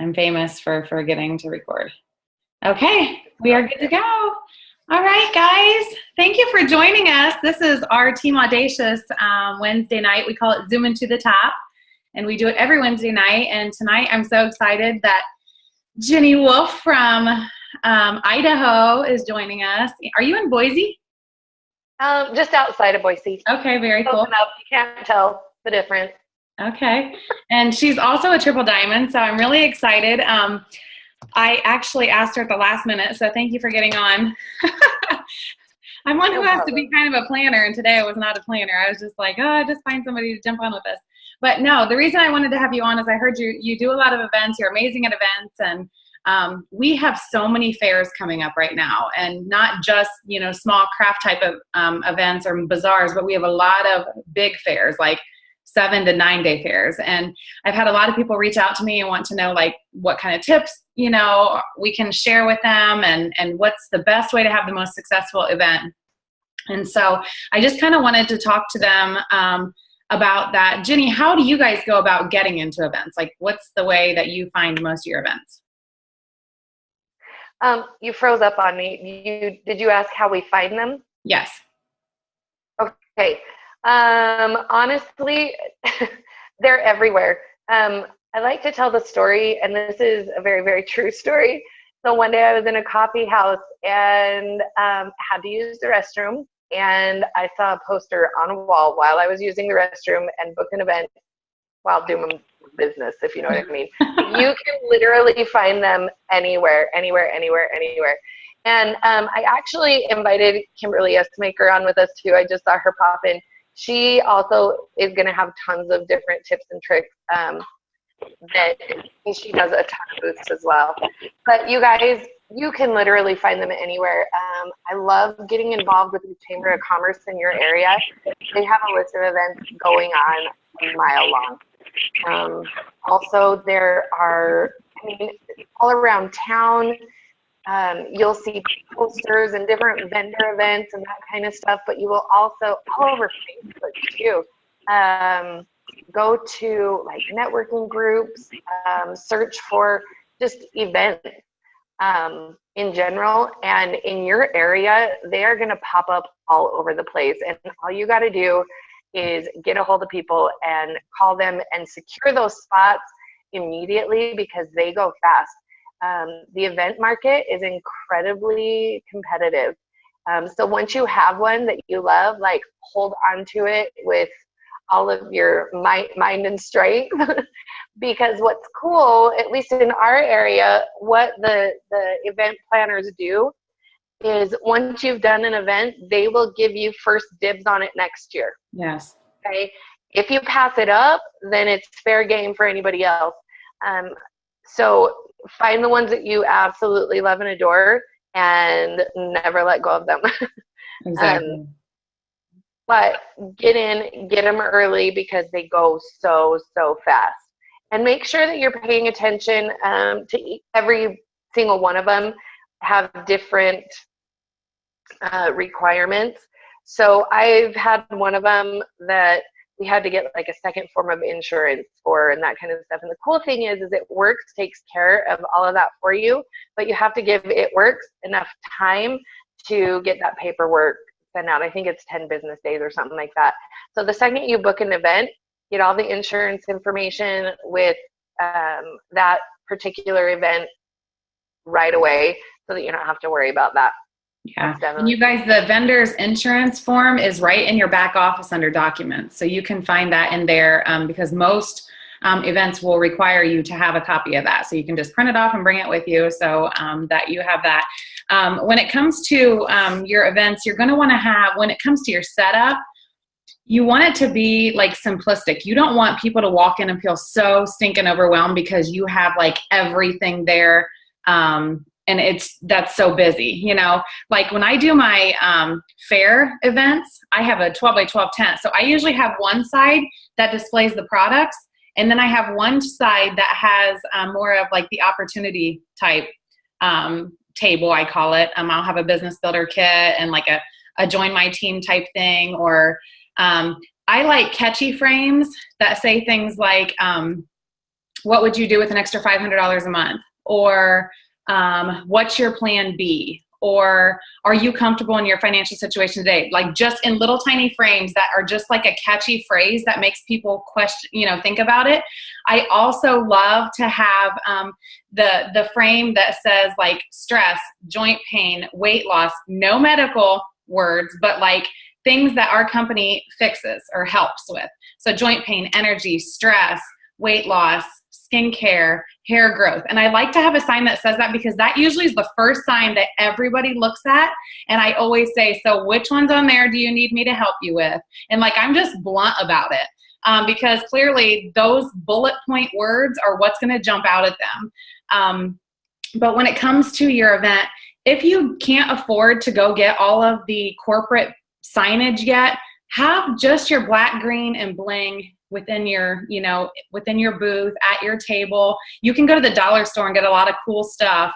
I'm famous for forgetting to record. Okay, we are good to go. All right, guys. Thank you for joining us. This is our Team Audacious Wednesday night. We call it Zooming to the Top, and we do it every Wednesday night. And tonight I'm so excited that Ginny Wolf from Idaho is joining us. Are you in Boise? Just outside of Boise. Okay, very cool. Open up. You can't tell the difference. Okay. And she's also a triple diamond, so I'm really excited. I actually asked her at the last minute, so thank you for getting on. I'm one who has to be kind of a planner, and today I was not a planner. I was just like, oh, just find somebody to jump on with us. But no, the reason I wanted to have you on is I heard you do a lot of events. You're amazing at events, and we have so many fairs coming up right now, and not just, small craft type of events or bazaars, but we have a lot of big fairs, like 7 to 9 day fairs. And I've had a lot of people reach out to me and want to know like what kind of tips, we can share with them, and what's the best way to have the most successful event. And so I just kind of wanted to talk to them about that. Ginny, how do you guys go about getting into events? Like, what's the way that you find most of your events? You froze up on me. Did you ask how we find them? Yes. Okay. Honestly, they're everywhere. I like to tell the story, and this is a very, very true story. So one day I was in a coffee house and had to use the restroom, and I saw a poster on a wall while I was using the restroom and book an event while doing business, if you know what I mean. You can literally find them anywhere. And I actually invited Kimberly Estimaker on with us too. I just saw her pop in. She also is going to have tons of different tips and tricks that she does a ton of booths as well. But you guys, you can literally find them anywhere. I love getting involved with the Chamber of Commerce in your area. They have a list of events going on a mile long. Also, there are, all around town, you'll see posters and different vendor events and that kind of stuff, but you will also, all over Facebook too, go to like networking groups, search for just events in general, and in your area, they are going to pop up all over the place. And all you got to do is get a hold of people and call them and secure those spots immediately, because they go fast. The event market is incredibly competitive. So once you have one that you love, like, hold on to it with all of your mind and strength. Because what's cool, at least in our area, what the event planners do is once you've done an event, they will give you first dibs on it next year. Yes. Okay. If you pass it up, then it's fair game for anybody else. So find the ones that you absolutely love and adore and never let go of them. Exactly. But get them early, because they go so fast. And make sure that you're paying attention to every single one of them have different requirements. So I've had one of them that we had to get like a second form of insurance for and that kind of stuff. And the cool thing is it Works takes care of all of that for you, but you have to give It Works enough time to get that paperwork sent out. I think it's 10 business days or something like that. So the second you book an event, get all the insurance information with that particular event right away, so that you don't have to worry about that. Yeah. And you guys, the vendor's insurance form is right in your back office under documents. So you can find that in there, because most events will require you to have a copy of that. So you can just print it off and bring it with you, so that you have that. When it comes to your events, you're going to want to have, when it comes to your setup, you want it to be like simplistic. You don't want people to walk in and feel so stinking overwhelmed because you have like everything there. And that's so busy, like when I do my fair events, I have a 12 by 12 tent. So I usually have one side that displays the products, and then I have one side that has more of like the opportunity type table, I call it. I'll have a business builder kit and like a join my team type thing, or I like catchy frames that say things like, what would you do with an extra $500 a month? Or what's your plan B? Or are you comfortable in your financial situation today? Like just in little tiny frames that are just like a catchy phrase that makes people question, think about it. I also love to have the frame that says like stress, joint pain, weight loss, no medical words, but like things that our company fixes or helps with. So joint pain, energy, stress, weight loss, skincare, hair growth. And I like to have a sign that says that because that usually is the first sign that everybody looks at. And I always say, so which one's on there do you need me to help you with? And like, I'm just blunt about it because clearly those bullet point words are what's going to jump out at them. But when it comes to your event, if you can't afford to go get all of the corporate signage yet, have just your black, green, and bling within your, within your booth, at your table. You can go to the dollar store and get a lot of cool stuff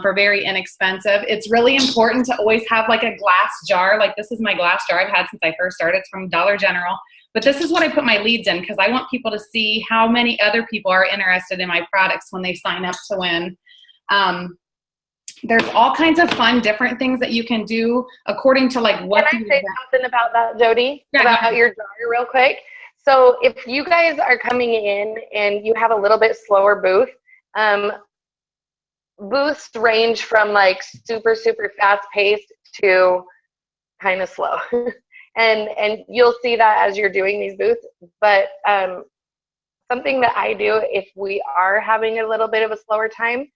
for very inexpensive. It's really important to always have like a glass jar. Like this is my glass jar I've had since I first started. It's from Dollar General. But this is what I put my leads in because I want people to see how many other people are interested in my products when they sign up to win. There's all kinds of fun, different things that you can do according to like what. Can I say something about that, Jodi? Yeah, about your jar real quick? So if you guys are coming in and you have a little bit slower booth, booths range from like super, super fast paced to kind of slow. and you'll see that as you're doing these booths. But something that I do if we are having a little bit of a slower time,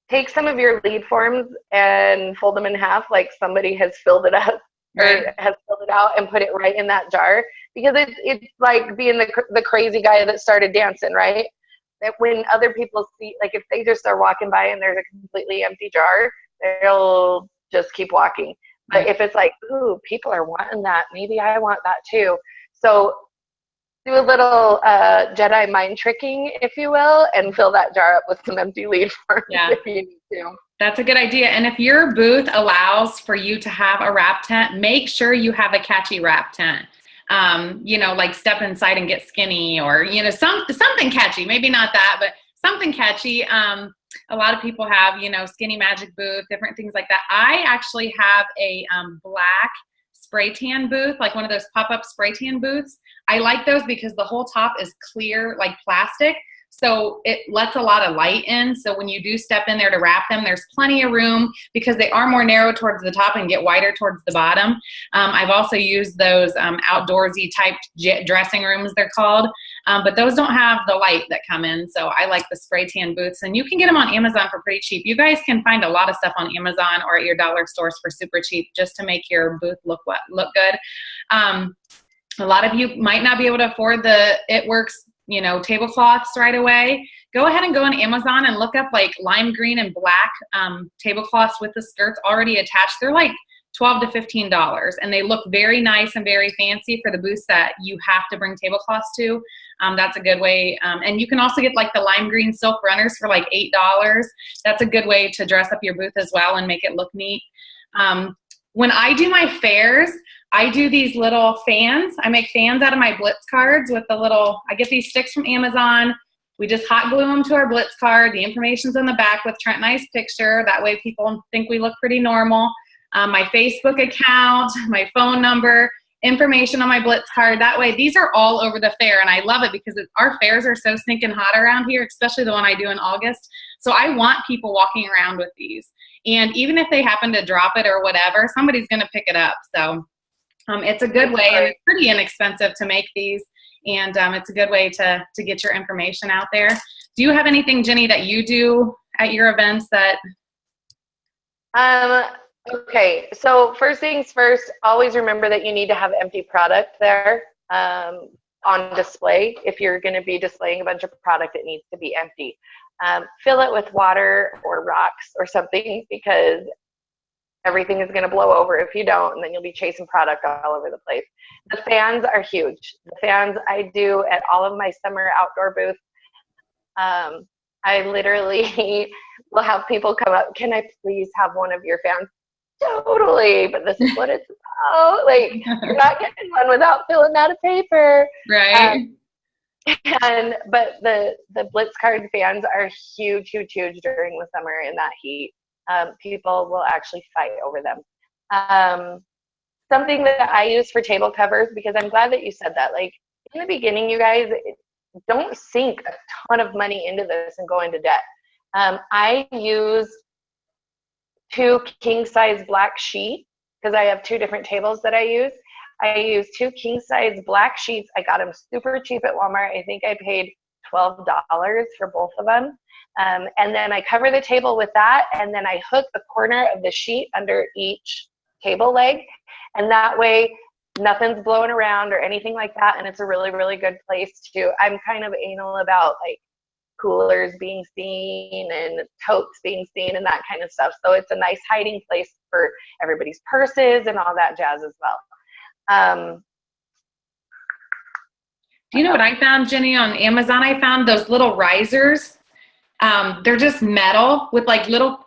take some of your lead forms and fold them in half like somebody has filled it up. Right. Or has filled it out and put it right in that jar because it's like being the crazy guy that started dancing, right? That when other people see, like if they just are walking by and there's a completely empty jar, they'll just keep walking. But if it's like, ooh, people are wanting that, maybe I want that too. So do a little Jedi mind tricking, if you will, and fill that jar up with some empty lead forms if you need to. That's a good idea. And if your booth allows for you to have a wrap tent, make sure you have a catchy wrap tent. Like step inside and get skinny or, something catchy, maybe not that, but something catchy. A lot of people have, skinny magic booth, different things like that. I actually have a black spray tan booth, like one of those pop-up spray tan booths. I like those because the whole top is clear, like plastic. So it lets a lot of light in. So when you do step in there to wrap them, there's plenty of room because they are more narrow towards the top and get wider towards the bottom. I've also used those outdoorsy type dressing rooms, they're called. But those don't have the light that come in. So I like the spray tan booths. And you can get them on Amazon for pretty cheap. You guys can find a lot of stuff on Amazon or at your dollar stores for super cheap just to make your booth look good. A lot of you might not be able to afford the It Works tablecloths right away. Go ahead and go on Amazon and look up like lime green and black tablecloths with the skirts already attached. They're like $12 to $15 and they look very nice and very fancy for the booths that you have to bring tablecloths to. That's a good way. And you can also get like the lime green silk runners for like $8. That's a good way to dress up your booth as well and make it look neat. When I do my fairs, I do these little fans. I make fans out of my Blitz cards with I get these sticks from Amazon. We just hot glue them to our Blitz card. The information's on the back with Trent and I's picture. That way people think we look pretty normal. My Facebook account, my phone number, information on my Blitz card. That way, these are all over the fair. And I love it because our fairs are so stinking hot around here, especially the one I do in August. So I want people walking around with these. And even if they happen to drop it or whatever, somebody's going to pick it up. So it's a good way, and it's pretty inexpensive to make these, and it's a good way to get your information out there. Do you have anything, Ginny, that you do at your events that? Okay, so first things first, always remember that you need to have empty product there on display. If you're going to be displaying a bunch of product, it needs to be empty. Fill it with water or rocks or something because everything is going to blow over if you don't, and then you'll be chasing product all over the place. The fans are huge. The fans I do at all of my summer outdoor booths. I literally will have people come up, can I please have one of your fans? Totally, but this is what it's about. Like, you're not getting one without filling out a paper. Right. But the Blitz card fans are huge, huge, huge during the summer in that heat. People will actually fight over them. Something that I use for table covers, because I'm glad that you said that. Like in the beginning, you guys don't sink a ton of money into this and go into debt. I use 2 king size black sheets because I have 2 different tables that I use. I use 2 king size black sheets. I got them super cheap at Walmart. I think I paid $12 for both of them. And then I cover the table with that, and then I hook the corner of the sheet under each table leg. And that way nothing's blowing around or anything like that. And it's a really, really good place to, I'm kind of anal about like coolers being seen and totes being seen and that kind of stuff. So it's a nice hiding place for everybody's purses and all that jazz as well. Do you know what I found, Ginny, on Amazon? I found those little risers. They're just metal with like little,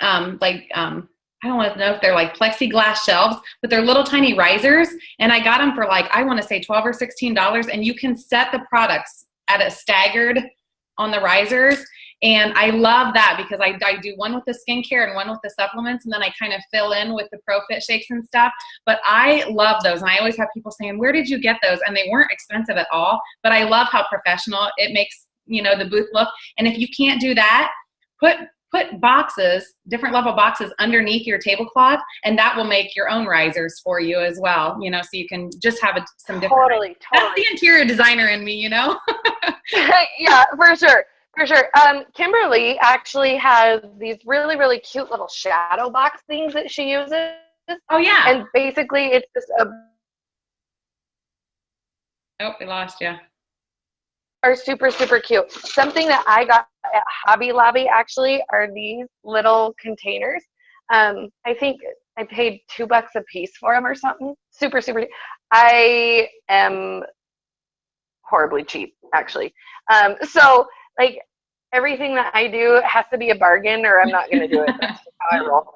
I don't want to know if they're like plexiglass shelves, but they're little tiny risers. And I got them for like, I want to say $12 or $16. And you can set the products at a staggered on the risers. And I love that because I do one with the skincare and one with the supplements. And then I kind of fill in with the ProFit shakes and stuff. But I love those. And I always have people saying, where did you get those? And they weren't expensive at all. But I love how professional it makes, the booth look. And if you can't do that, put boxes, different level boxes underneath your tablecloth, and that will make your own risers for you as well, so you can just have some different. Totally. That's the interior designer in me, Yeah, for sure. Kimberly actually has these really, really cute little shadow box things that she uses. Oh, yeah. And basically it's just Oh, we lost you. Are super, super cute. Something that I got at Hobby Lobby actually are these little containers. I think I paid $2 a piece for them or something. Super, super. I am horribly cheap, actually. So like everything that I do has to be a bargain or I'm not going to do it. That's just how I roll.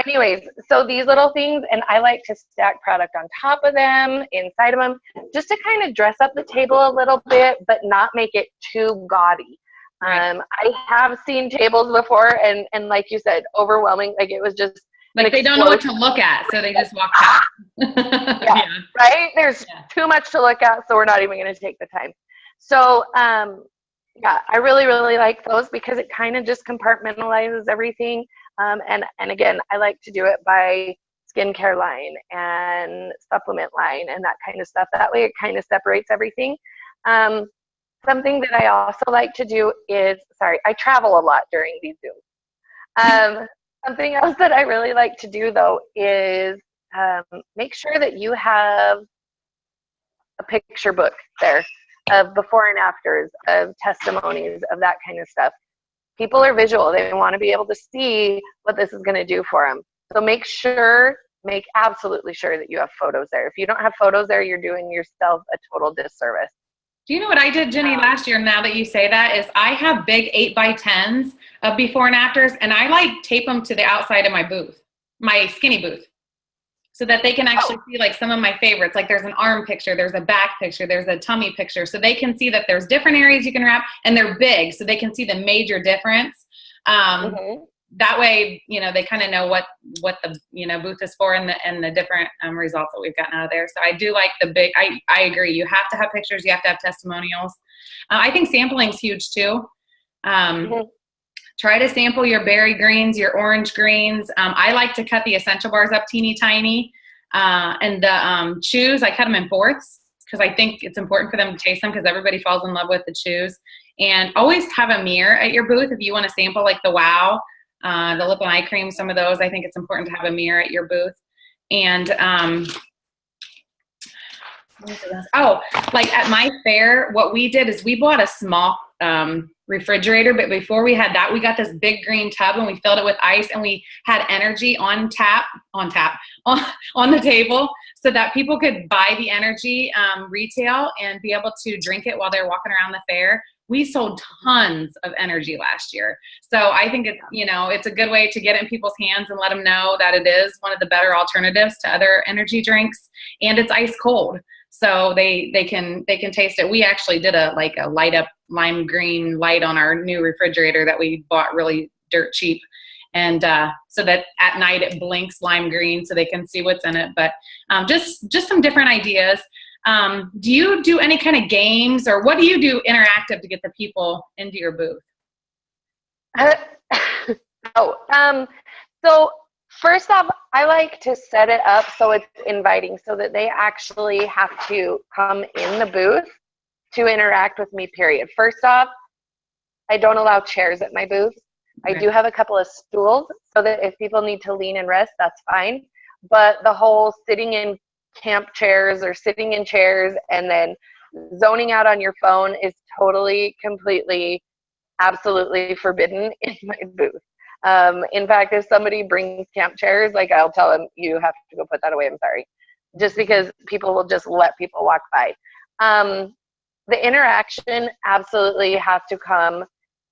Anyways, so these little things, and I like to stack product on top of them, inside of them, just to kind of dress up the table a little bit, but not make it too gaudy. I have seen tables before, and like you said, overwhelming. Like it was just like they don't know what to look at, so they just walk past. Yeah, right? There's too much to look at, so we're not even going to take the time. So, yeah, I really, really like those because it kind of just compartmentalizes everything. And again, I like to do it by skincare line and supplement line and that kind of stuff. That way it kind of separates everything. Something that I also like to do is, I travel a lot during these Zooms. Something else that I really like to do though is make sure that you have a picture book there of before and afters, of testimonies, of that kind of stuff. People are visual. They want to be able to see what this is going to do for them. So make absolutely sure that you have photos there. If you don't have photos there, you're doing yourself a total disservice. Do you know what I did, Ginny, last year, now that you say that, is I have big 8x10s of before and afters, and I tape them to the outside of my booth, my skinny booth, so that they can actually see like some of my favorites. Like there's an arm picture, there's a back picture, there's a tummy picture. So they can see that there's different areas you can wrap, and they're big, so they can see the major difference. That way, they kind of know what the, booth is for and the different results that we've gotten out of there. So I do like the big, I agree. You have to have pictures. You have to have testimonials. I think sampling is huge too. Try to sample your berry greens, your orange greens. I like to cut the essential bars up teeny tiny. And the chews, I cut them in fourths because I think it's important for them to taste them because everybody falls in love with the chews. And always have a mirror at your booth if you want to sample like the Wow, the lip and eye cream, some of those. I think it's important to have a mirror at your booth. And like at my fair, what we did is we bought a small refrigerator, but before we had that, we got this big green tub and we filled it with ice, and we had energy on the table so that people could buy the energy retail and be able to drink it while they're walking around the fair. We sold tons of energy last year. So I think it's a good way to get it in people's hands and let them know that it is one of the better alternatives to other energy drinks, and it's ice cold. so they can taste it. We actually did a light up lime green light on our new refrigerator that we bought really dirt cheap. And so that at night it blinks lime green so they can see what's in it. But just some different ideas. Do you do any kind of games, or what do you do interactive to get the people into your booth? So first off, I like to set it up so it's inviting, so that they actually have to come in the booth to interact with me, period. First off, I don't allow chairs at my booth. I do have a couple of stools so that if people need to lean and rest, that's fine. But the whole sitting in camp chairs or sitting in chairs and then zoning out on your phone is totally, completely, absolutely forbidden in my booth. In fact, if somebody brings camp chairs, like, I'll tell them, you have to go put that away, I'm sorry. Just because people will just let people walk by. The interaction absolutely has to come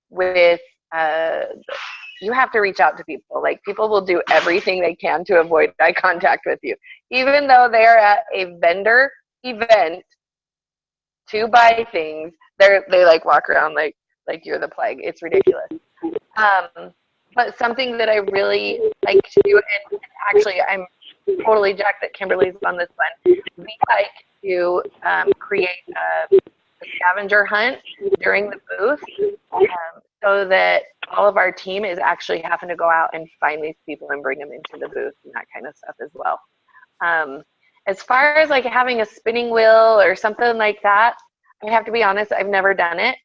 with, you have to reach out to people. Like, people will do everything they can to avoid eye contact with you. Even though they're at a vendor event to buy things, they like walk around like you're the plague. It's ridiculous. But something that I really like to do, and actually I'm totally jacked that Kimberly's on this one, we like to create a scavenger hunt during the booth, so that all of our team is actually having to go out and find these people and bring them into the booth and that kind of stuff as well. As far as like having a spinning wheel or something like that, I have to be honest, I've never done it.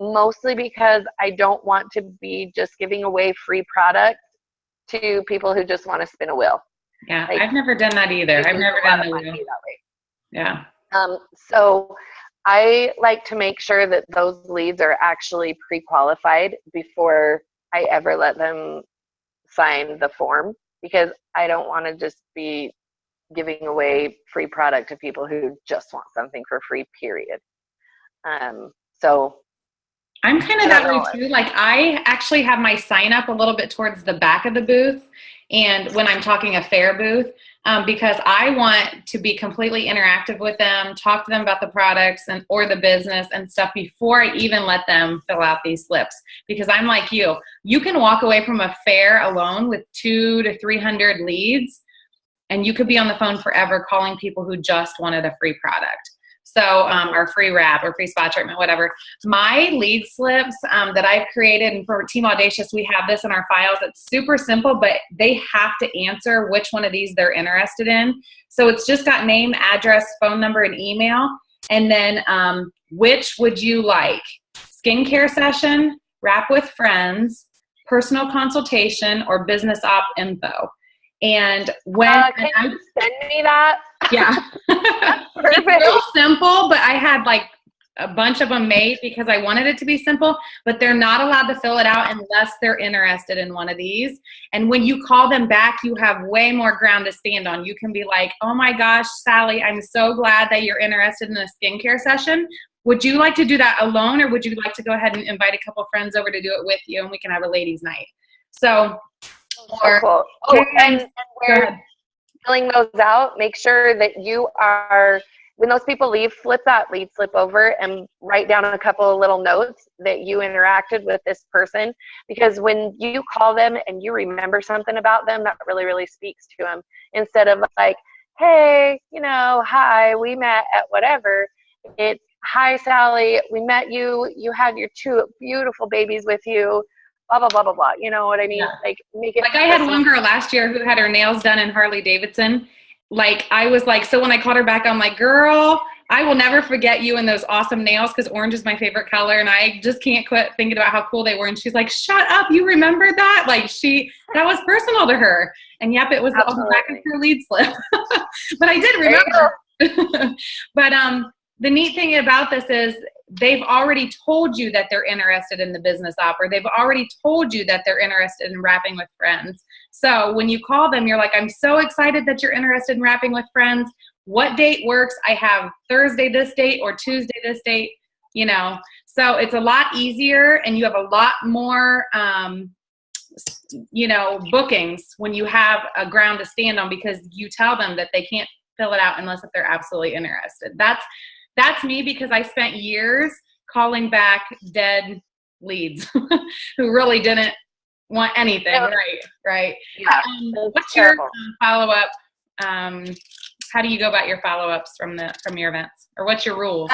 Mostly because I don't want to be just giving away free product to people who just want to spin a wheel. Yeah, like, I've never done that either. I've never done the wheel. That way. Yeah. So I like to make sure that those leads are actually pre-qualified before I ever let them sign the form, because I don't want to just be giving away free product to people who just want something for free, period. So I'm kind of that way too. Like, I actually have my sign up a little bit towards the back of the booth, and when I'm talking a fair booth, because I want to be completely interactive with them, talk to them about the products or the business and stuff before I even let them fill out these slips. Because I'm like you can walk away from a fair alone with 200 to 300 leads, and you could be on the phone forever calling people who just wanted a free product. So, or free wrap or free spot treatment, whatever. My lead slips that I've created, and for Team Audacious, we have this in our files. It's super simple, but they have to answer which one of these they're interested in. So it's just got name, address, phone number, and email. And then which would you like? Skincare session, wrap with friends, personal consultation, or business op info. And when can you send me that? Yeah. It's real simple, but I had like a bunch of them made because I wanted it to be simple, but they're not allowed to fill it out unless they're interested in one of these. And when you call them back, you have way more ground to stand on. You can be like, oh my gosh, Sally, I'm so glad that you're interested in a skincare session. Would you like to do that alone, or would you like to go ahead and invite a couple friends over to do it with you, and we can have a ladies' night? So, cool. And we're filling those out. Make sure that you are, when those people leave, flip that lead slip over and write down a couple of little notes that you interacted with this person. Because when you call them and you remember something about them, that really, really speaks to them. Instead of like, hey, hi, we met at whatever. It's, hi, Sally, we met you. You had your 2 beautiful babies with you. Blah, blah, blah, blah, blah. You know what I mean? Yeah. Like, make it. Like, I had one girl last year who had her nails done in Harley Davidson. Like, I was like, so when I called her back, I'm like, girl, I will never forget you and those awesome nails, because orange is my favorite color, and I just can't quit thinking about how cool they were. And she's like, shut up, you remember that? Like, that was personal to her. And yep, it was on the back of her lead slip. But I did remember. But the neat thing about this is they've already told you that they're interested in the business op, or they've already told you that they're interested in wrapping with friends. So when you call them, you're like, I'm so excited that you're interested in wrapping with friends. What date works? I have Thursday this date or Tuesday this date, So it's a lot easier, and you have a lot more, bookings when you have a ground to stand on, because you tell them that they can't fill it out unless if they're absolutely interested. That's me, because I spent years calling back dead leads who really didn't want anything. Yeah. Right. Yeah. What's your follow-up? How do you go about your follow-ups from your events, or what's your rules?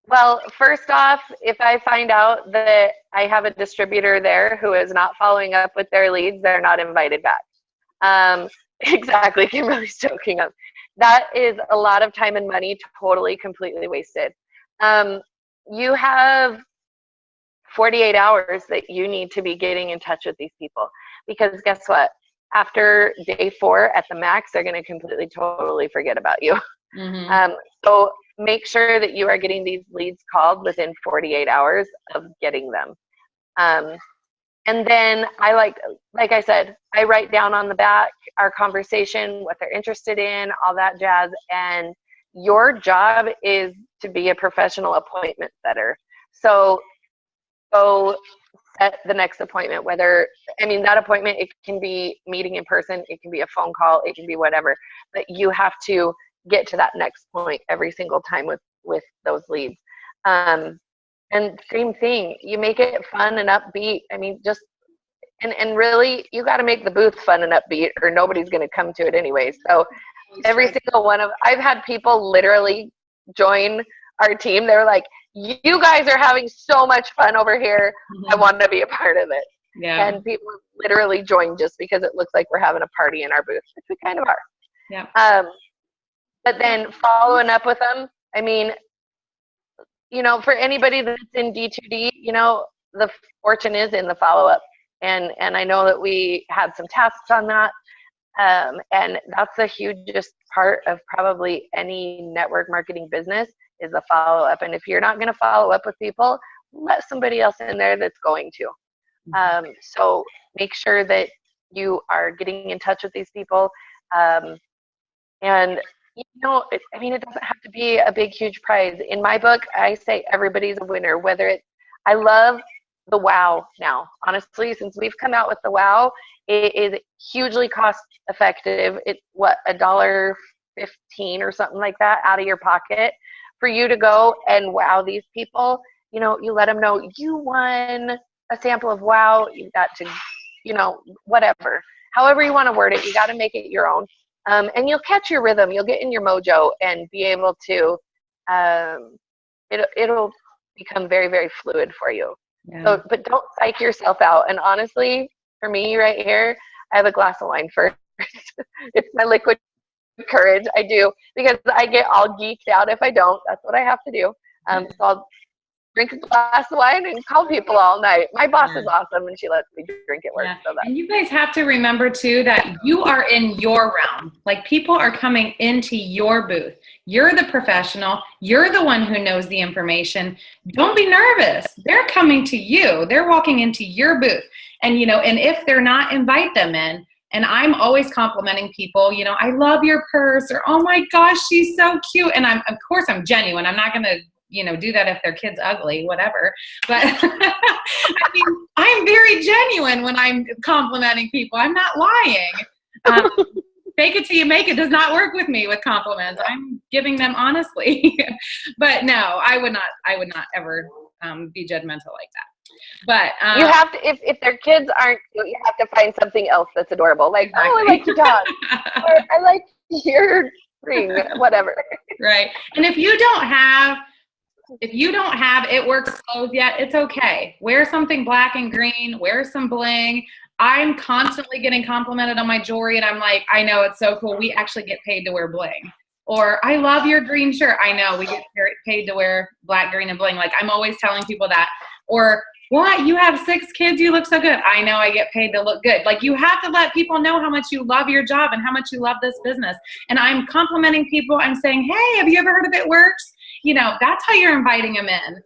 Well, first off, if I find out that I have a distributor there who is not following up with their leads, they're not invited back. Exactly. Kimberly's joking. That is a lot of time and money totally, completely wasted. You have 48 hours that you need to be getting in touch with these people, because guess what? After day 4 at the max, they're going to completely, totally forget about you. Mm-hmm. So make sure that you are getting these leads called within 48 hours of getting them. And then I like I said, I write down on the back our conversation, what they're interested in, all that jazz. And your job is to be a professional appointment setter. So go set the next appointment, that appointment, it can be meeting in person, it can be a phone call, it can be whatever, but you have to get to that next point every single time with those leads. And same thing, you make it fun and upbeat. I mean, just, and really, you got to make the booth fun and upbeat, or nobody's going to come to it anyway. So every single one I've had people literally join our team. They're like, you guys are having so much fun over here. Mm-hmm. I want to be a part of it. Yeah. And people literally join just because it looks like we're having a party in our booth, which we kind of are. Yeah. But then following up with them, I mean, for anybody that's in D2D, the fortune is in the follow-up. And I know that we had some tasks on that. And that's the hugest part of probably any network marketing business is the follow-up. And if you're not going to follow up with people, let somebody else in there that's going to. So make sure that you are getting in touch with these people. And it doesn't have to be a big, huge prize. In my book, I say everybody's a winner, I love the WOW now. Honestly, since we've come out with the WOW, it is hugely cost effective. It's $1.15 or something like that out of your pocket for you to go and wow these people. You let them know you won a sample of WOW. You got to, whatever. However you want to word it, you got to make it your own. And you'll catch your rhythm. You'll get in your mojo and be able to, it'll become very, very fluid for you. Yeah. So, but don't psych yourself out. And honestly, for me right here, I have a glass of wine first. It's my liquid courage. I do, because I get all geeked out if I don't. That's what I have to do. So I'll drink a glass of wine and call people all night. My boss is awesome, and she lets me drink at work. Yeah. So and you guys have to remember too that you are in your realm. Like, people are coming into your booth. You're the professional. You're the one who knows the information. Don't be nervous. They're coming to you. They're walking into your booth. And and if they're not, invite them in. And I'm always complimenting people. I love your purse, or oh my gosh, she's so cute. And of course I'm genuine. I'm not gonna do that if their kid's ugly, whatever. But I'm very genuine when I'm complimenting people. I'm not lying. Fake it till you make it does not work with me with compliments. I'm giving them honestly. But no, I would not ever be judgmental like that. But you have to, if their kids aren't cute, you have to find something else that's adorable. Like, exactly. Oh, I like your dog. Or I like your ring, whatever. Right. And if you don't have It Works clothes yet, it's okay. Wear something black and green, wear some bling. I'm constantly getting complimented on my jewelry, and I'm like, I know, it's so cool. We actually get paid to wear bling. Or, I love your green shirt. I know, we get paid to wear black, green, and bling. Like, I'm always telling people that. Or, what? You have 6 kids, you look so good. I know, I get paid to look good. Like, you have to let people know how much you love your job and how much you love this business. And I'm complimenting people. I'm saying, hey, have you ever heard of It Works? That's how you're inviting them in.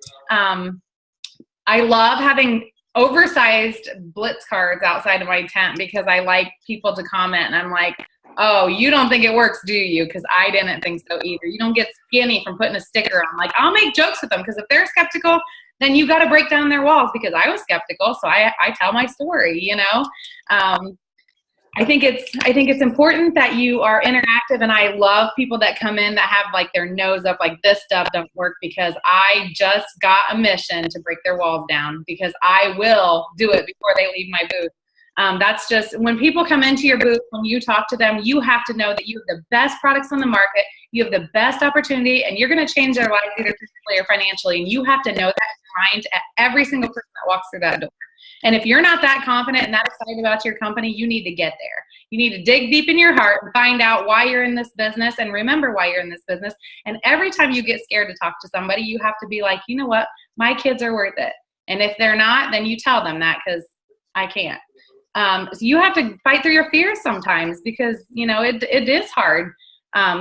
I love having oversized blitz cards outside of my tent, because I like people to comment, and I'm like, oh, you don't think it works, do you? Because I didn't think so either. You don't get skinny from putting a sticker on. Like, I'll make jokes with them, because if they're skeptical, then you got to break down their walls, because I was skeptical, so I tell my story, I think it's important that you are interactive, and I love people that come in that have like their nose up, like this stuff don't work, because I just got a mission to break their walls down, because I will do it before they leave my booth. That's just, when people come into your booth, when you talk to them, you have to know that you have the best products on the market, you have the best opportunity, and you're going to change their lives either physically or financially. And you have to know that in your mind at every single person that walks through that door. And if you're not that confident and that excited about your company, you need to get there. You need to dig deep in your heart and find out why you're in this business, and remember why you're in this business. And every time you get scared to talk to somebody, you have to be like, you know what, my kids are worth it. And if they're not, then you tell them that, because I can't. So you have to fight through your fears sometimes, because, you know, it is hard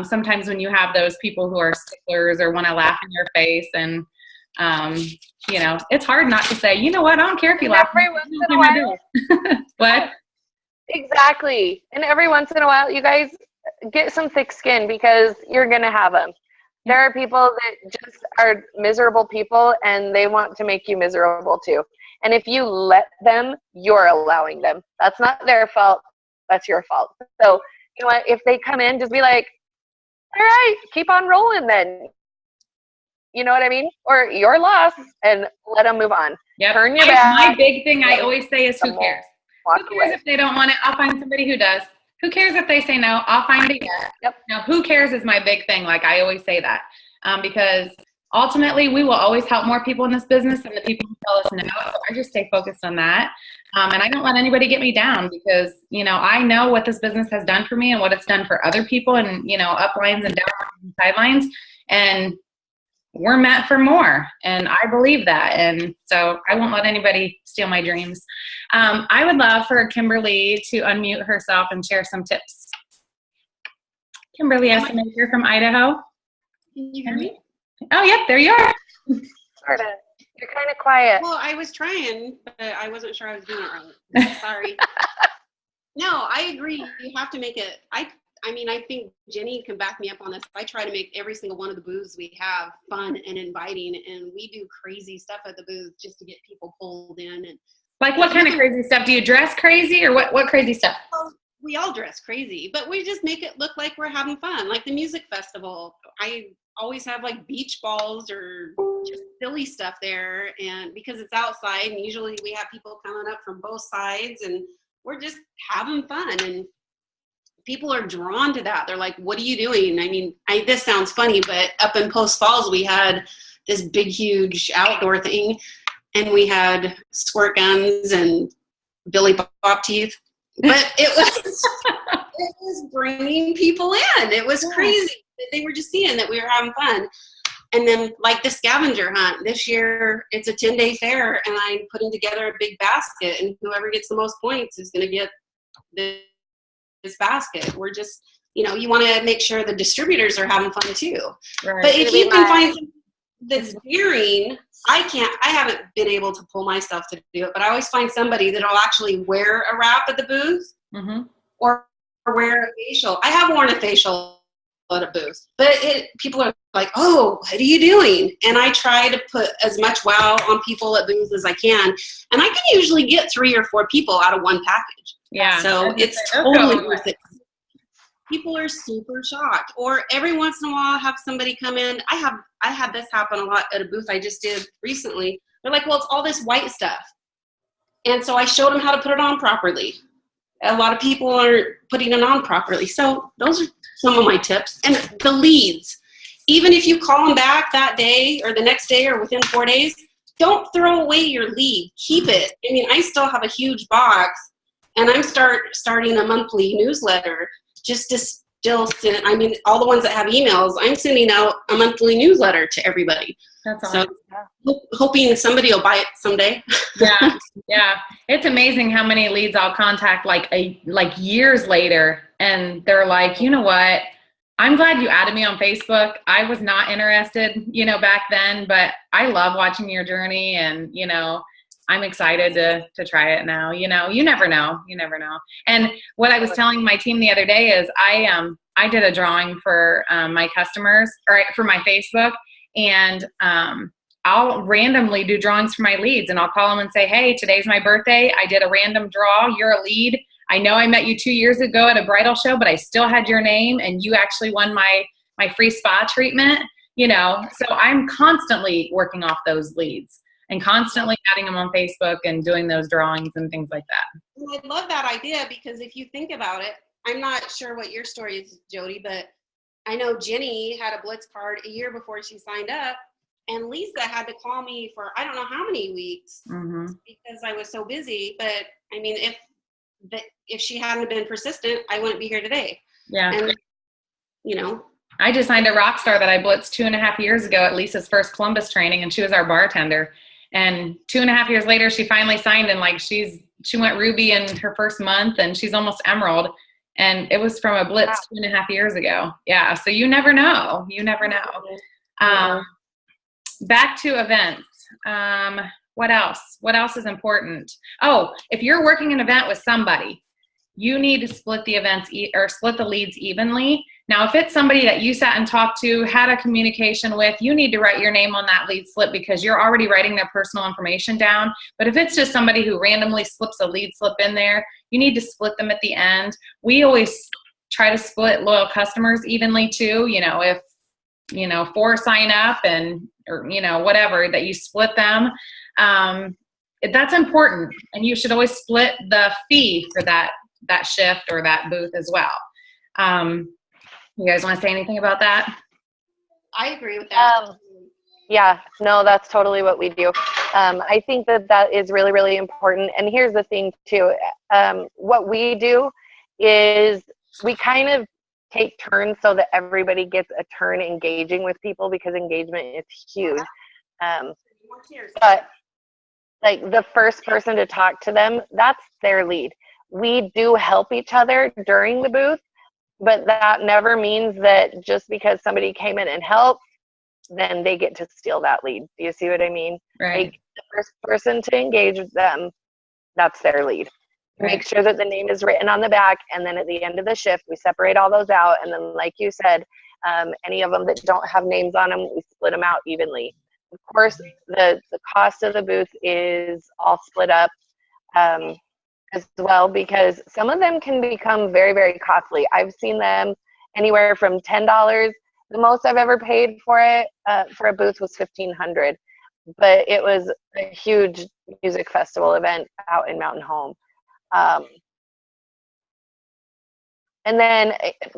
sometimes when you have those people who are sticklers or want to laugh in your face. And, you know, it's hard not to say, you know what, I don't care if you laugh. Every once in a while. What? Exactly. And every once in a while, you guys get some thick skin, because you're going to have them. There are people that just are miserable people, and they want to make you miserable too. And if you let them, you're allowing them. That's not their fault. That's your fault. So, you know what? If they come in, just be like, all right, keep on rolling then. You know what I mean? Or your loss, and let them move on. Yep. Turn your back. My big thing I always say is, who cares? Who cares if they don't want it? I'll find somebody who does. Who cares if they say no? I'll find it. Yep. Now, who cares is my big thing. Like, I always say that, because ultimately we will always help more people in this business than the people who tell us no. So I just stay focused on that. And I don't let anybody get me down, because, you know, I know what this business has done for me and what it's done for other people, and, you know, uplines and downlines and sidelines. And we're meant for more. And I believe that. And so I won't let anybody steal my dreams. I would love for Kimberly to unmute herself and share some tips. Kimberly Estimator from Idaho. Can you hear me? Oh, yep, there you are. Sort of. You're kind of quiet. Well, I was trying, but I wasn't sure I was doing it right. Sorry. No, I agree. You have to make it. I mean, I think Ginny can back me up on this. I try to make every single one of the booths we have fun and inviting, and we do crazy stuff at the booth just to get people pulled in. And like, what kind of crazy stuff? Do you dress crazy, or what crazy stuff? Well, we all dress crazy, but we just make it look like we're having fun. Like the music festival, I always have like beach balls or just silly stuff there, and because it's outside, and usually we have people coming up from both sides, and we're just having fun, and people are drawn to that. They're like, what are you doing? I mean, this sounds funny, but up in Post Falls, we had this big, huge outdoor thing, and we had squirt guns and Billy Bob teeth, but it was bringing people in. It was crazy. They were just seeing that we were having fun. And then, like the scavenger hunt this year, it's a 10-day fair, and I'm putting together a big basket, and whoever gets the most points is going to get this basket. We're just, you know, you want to make sure the distributors are having fun too. Right. But if you can find something that's daring, I haven't been able to pull myself to do it, but I always find somebody that'll actually wear a wrap at the booth, or wear a facial. I have worn a facial at a booth, but people are like, oh, what are you doing? And I try to put as much wow on people at booths as I can, and I can usually get 3 or 4 people out of one package. Yeah. So it's totally worth it. People are super shocked. Or every once in a while, I have somebody come in. I had this happen a lot at a booth I just did recently. They're like, well, it's all this white stuff. And so I showed them how to put it on properly. A lot of people aren't putting it on properly. So those are some of my tips. And the leads, even if you call them back that day or the next day or within 4 days, don't throw away your lead. Keep it. I mean, I still have a huge box, and I'm starting a monthly newsletter just to still send, I mean, all the ones that have emails, I'm sending out a monthly newsletter to everybody. That's awesome. So hoping somebody will buy it someday. Yeah. It's amazing how many leads I'll contact like years later, and they're like, you know what? I'm glad you added me on Facebook. I was not interested, you know, back then, but I love watching your journey, and, you know, I'm excited to try it now. You know, you never know. And what I was telling my team the other day is I did a drawing for my customers, or for my Facebook, and I'll randomly do drawings for my leads, and I'll call them and say, hey, today's my birthday. I did a random draw. You're a lead. I know I met you 2 years ago at a bridal show, but I still had your name and you actually won my free spa treatment, so I'm constantly working off those leads and constantly adding them on Facebook and doing those drawings and things like that. I love that idea, because if you think about it, I'm not sure what your story is, Jodi, but I know Ginny had a Blitz card a year before she signed up, and Lisa had to call me for I don't know how many weeks because I was so busy. But I mean, if she hadn't been persistent, I wouldn't be here today. Yeah. And I just signed a rock star that I blitzed 2.5 years ago at Lisa's first Columbus training, and she was our bartender. And 2.5 years later, she finally signed, and like she went ruby in her first month, and she's almost emerald. And it was from a blitz 2.5 years ago. Yeah. So you never know. Back to events. What else? What else is important? Oh, if you're working an event with somebody, you need to split the events or split the leads evenly. Now, if it's somebody that you sat and talked to, had a communication with, you need to write your name on that lead slip because you're already writing their personal information down. But if it's just somebody who randomly slips a lead slip in there, you need to split them at the end. We always try to split loyal customers evenly too. If 4 sign up or whatever, that you split them. That's important, and you should always split the fee for that shift or that booth as well. You guys want to say anything about that? I agree with that. Yeah, no, that's totally what we do. I think that is really, really important. And here's the thing too. What we do is we kind of take turns so that everybody gets a turn engaging with people, because engagement is huge. But like the first person to talk to them, that's their lead. We do help each other during the booth, but that never means that just because somebody came in and helped, then they get to steal that lead. Do you see what I mean? Right. Like the first person to engage with them, that's their lead. Right. Make sure that the name is written on the back, and then at the end of the shift, we separate all those out. And then, like you said, any of them that don't have names on them, we split them out evenly. Of course, the cost of the booth is all split up as well, because some of them can become very, very costly. I've seen them anywhere from $10. The most I've ever paid for it for a booth was $1,500, but it was a huge music festival event out in Mountain Home. And then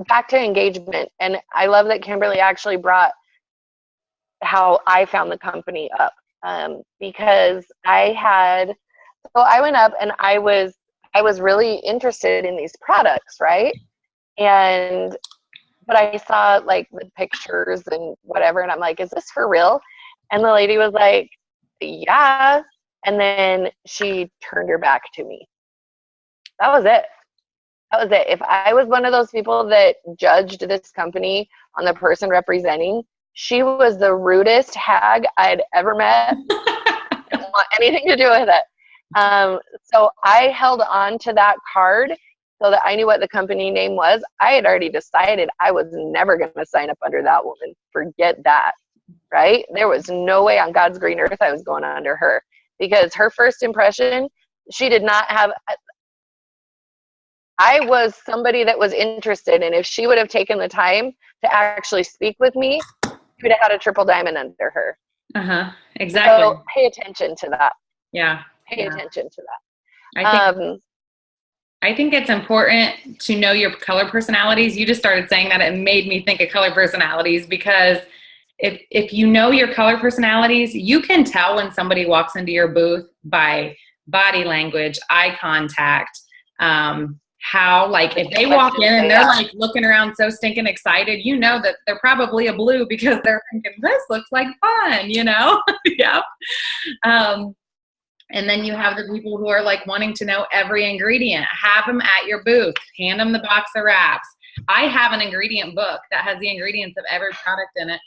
back to engagement, and I love that Kimberly actually brought how I found the company up, because I went up and I was really interested in these products, right? But I saw like the pictures and whatever, and I'm like, is this for real? And the lady was like, yeah. And then she turned her back to me. That was it. If I was one of those people that judged this company on the person representing, she was the rudest hag I'd ever met. I didn't want anything to do with it. So I held on to that card so that I knew what the company name was. I had already decided I was never going to sign up under that woman. Forget that, right? There was no way on God's green earth I was going under her, because her first impression, she did not have. I was somebody that was interested, and if she would have taken the time to actually speak with me, she would have had a triple diamond under her. Exactly. So pay attention to that. Yeah. Pay attention to that. I think it's important to know your color personalities. You just started saying that. It made me think of color personalities, because if you know your color personalities, you can tell when somebody walks into your booth by body language, eye contact, how, like, if they walk in and they're like looking around so stinking excited, you know that they're probably a blue, because they're thinking, this looks like fun, Yep. And then you have the people who are like wanting to know every ingredient. Have them at your booth. Hand them the box of wraps. I have an ingredient book that has the ingredients of every product in it,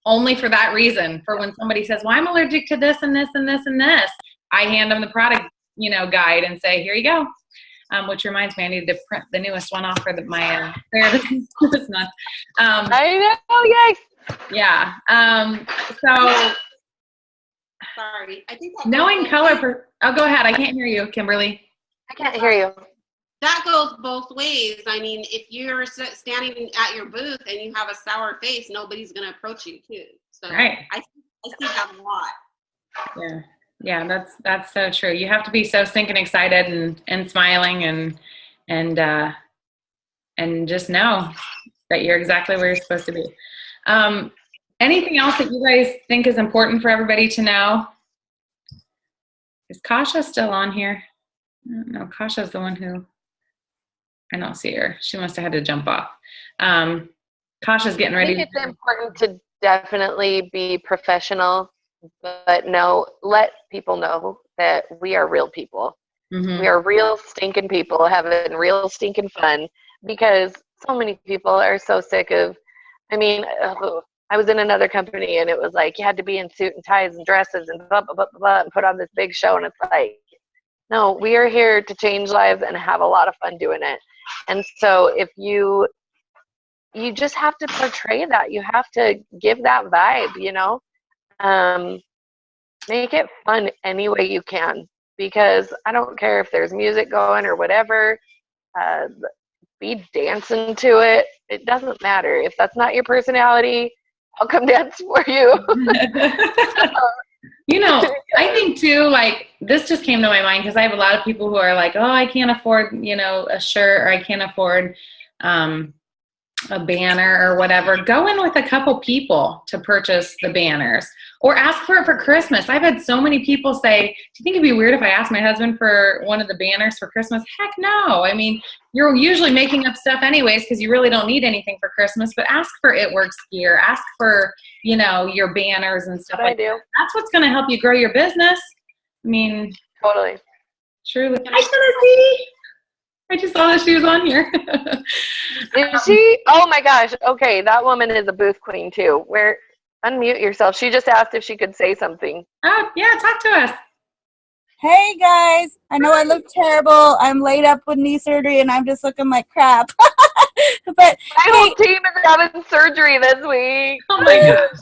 only for that reason. For when somebody says, well, I'm allergic to this and this and this and this, I hand them the product, guide and say, here you go. Which reminds me, I need to print the newest one off for my this month. I know, yes. Yeah. So. Sorry, I think knowing color. Oh, go ahead. I can't hear you, Kimberly. I can't hear you. that goes both ways. I mean, if you're standing at your booth and you have a sour face, nobody's going to approach you too. So right. I see that a lot. Yeah. Yeah, that's so true. You have to be so stinking excited and smiling and just know that you're exactly where you're supposed to be. Anything else that you guys think is important for everybody to know? Is Kasha still on here? No, Kasha's the one who, I don't see her. She must have had to jump off. Kasha's getting ready. I think it's important to definitely be professional, but let people know that we are real people. Mm-hmm. We are real stinking people having real stinking fun, because so many people are so sick of, I mean, I was in another company and it was like you had to be in suit and ties and dresses and blah, blah, blah, blah, and put on this big show. And it's like, no, we are here to change lives and have a lot of fun doing it. And so if you just have to portray that, you have to give that vibe, make it fun any way you can, because I don't care if there's music going or whatever, be dancing to it. It doesn't matter. If that's not your personality, I'll come dance for you. I think too, like, this just came to my mind because I have a lot of people who are like, oh, I can't afford, a shirt, or I can't afford a banner or whatever. Go in with a couple people to purchase the banners, or ask for it for Christmas. I've had so many people say, do you think it'd be weird if I asked my husband for one of the banners for Christmas? Heck no. I mean, you're usually making up stuff anyways because you really don't need anything for Christmas, but ask for It Works gear. Ask for, your banners and stuff like that. That's what's going to help you grow your business. I mean, totally. Truly. Hi, Tennessee. I just saw that she was on here. Is she? Oh my gosh. Okay, that woman is a booth queen too. Unmute yourself. She just asked if she could say something. Oh, yeah, talk to us. Hey guys, I know I look terrible. I'm laid up with knee surgery and I'm just looking like crap. But my whole team is having surgery this week. Oh my gosh.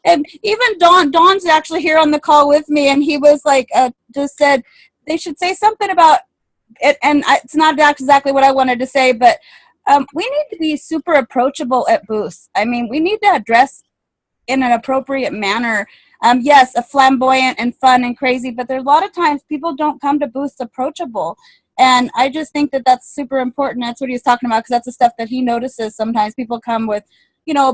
And even Don's actually here on the call with me, and he was like, just said they should say something about it, and it's not exactly what I wanted to say, but we need to be super approachable at booths. I mean, we need to address in an appropriate manner. Yes, a flamboyant and fun and crazy, but there's a lot of times people don't come to booths approachable. And I just think that that's super important. That's what he was talking about, because that's the stuff that he notices. Sometimes people come with,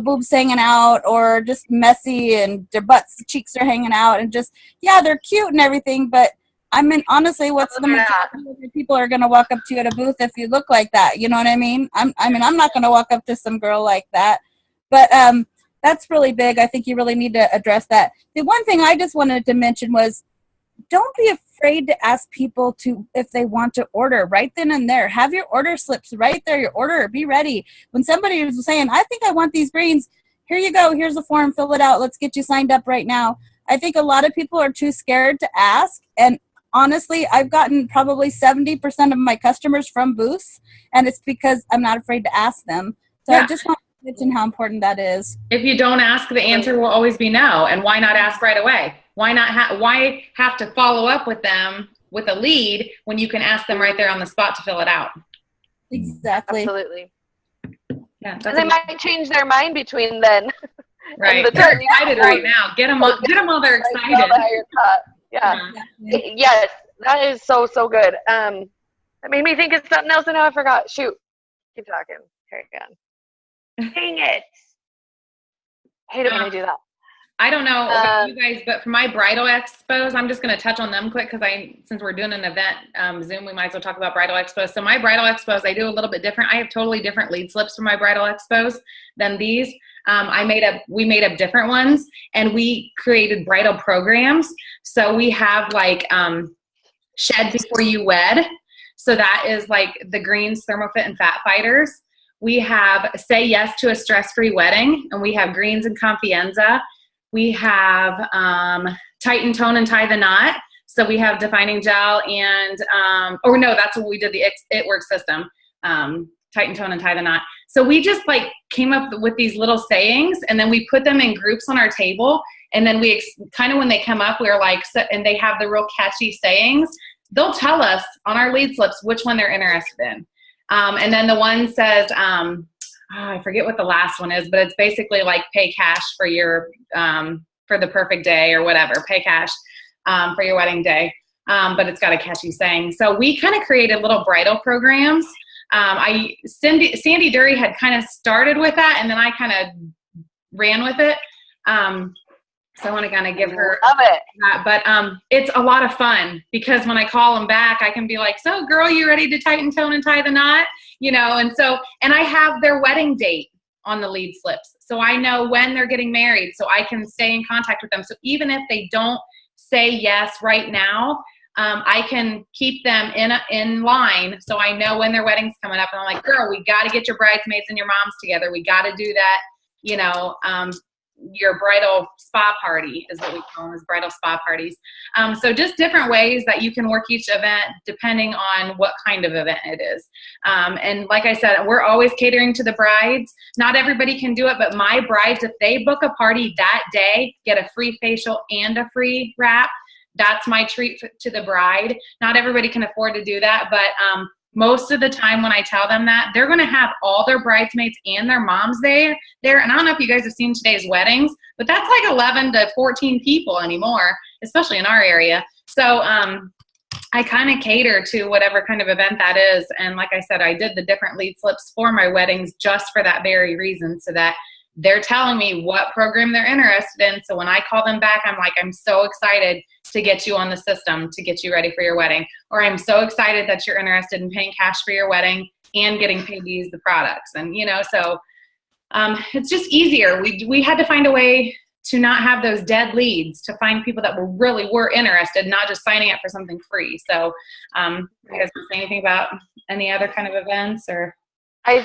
boobs hanging out, or just messy, and their butts, cheeks are hanging out, and just, yeah, they're cute and everything. But I mean, honestly, what's the majority of people are going to walk up to you at a booth if you look like that? You know what I mean? I'm not going to walk up to some girl like that. But that's really big. I think you really need to address that. The one thing I just wanted to mention was, don't be afraid to ask people if they want to order right then and there. Have your order slips right there, your order, be ready. When somebody is saying, I think I want these greens, here you go, here's the form, fill it out, let's get you signed up right now. I think a lot of people are too scared to ask, and honestly, I've gotten probably 70% of my customers from booths, and it's because I'm not afraid to ask them. So yeah. I just want to mention how important that is. If you don't ask, the answer will always be no. And why not ask right away? Why not? Why have to follow up with them with a lead when you can ask them right there on the spot to fill it out? Exactly. Absolutely. Yeah, and they might change their mind between then. Right. They're excited right now. Get them while they're excited. Yeah. Yes, that is so good. That made me think of something else, and now I forgot. Shoot. Keep talking. Carry on. Dang it. Hate it when I do that. I don't know about you guys, but for my bridal expos, I'm just going to touch on them quick because since we're doing an event, Zoom, we might as well talk about bridal expos. So my bridal expos, I do a little bit different. I have totally different lead slips for my bridal expos than these. We made up different ones, and we created bridal programs. So we have like Shed Before You Wed. So that is like the Greens, Thermofit, and Fat Fighters. We have Say Yes to a Stress-Free Wedding, and we have Greens and Confianza. We have Tighten, Tone, and Tie the Knot. So we have Defining Gel and, that's what we did, the It Works system. Tighten, Tone, and Tie the Knot. So we just like came up with these little sayings, and then we put them in groups on our table. And then we kind of, when they come up, we were like, and they have the real catchy sayings. they'll tell us on our lead slips which one they're interested in. And then the one says, I forget what the last one is, but it's basically like pay cash for your, for the perfect day or whatever, pay cash for your wedding day. But it's got a catchy saying. So we kind of created little bridal programs. Sandy Dury had kind of started with that, and then I kind of ran with it. So I want to kind of give her that. But it's a lot of fun because when I call them back, I can be like, so girl, you ready to tighten, tone, and tie the knot? You know, and I have their wedding date on the lead slips. So I know when they're getting married, so I can stay in contact with them. So even if they don't say yes right now, I can keep them in line so I know when their wedding's coming up. And I'm like, girl, we got to get your bridesmaids and your moms together. We got to do that, you know, your bridal spa party is what we call them, is bridal spa parties. So just different ways that you can work each event depending on what kind of event it is. And like I said, we're always catering to the brides. Not everybody can do it, but my brides, if they book a party that day, get a free facial and a free wrap. That's my treat to the bride. Not everybody can afford to do that, but most of the time when I tell them that, they're going to have all their bridesmaids and their moms there. And I don't know if you guys have seen today's weddings, but that's like 11 to 14 people anymore, especially in our area. So I kind of cater to whatever kind of event that is. And like I said, I did the different lead slips for my weddings just for that very reason, so that they're telling me what program they're interested in. So when I call them back, I'm like, I'm so excited to get you on the system to get you ready for your wedding. Or I'm so excited that you're interested in paying cash for your wedding and getting paid to use the products. And, you know, so it's just easier. We had to find a way to not have those dead leads, to find people that were interested, not just signing up for something free. So you guys want to say anything about any other kind of events or? I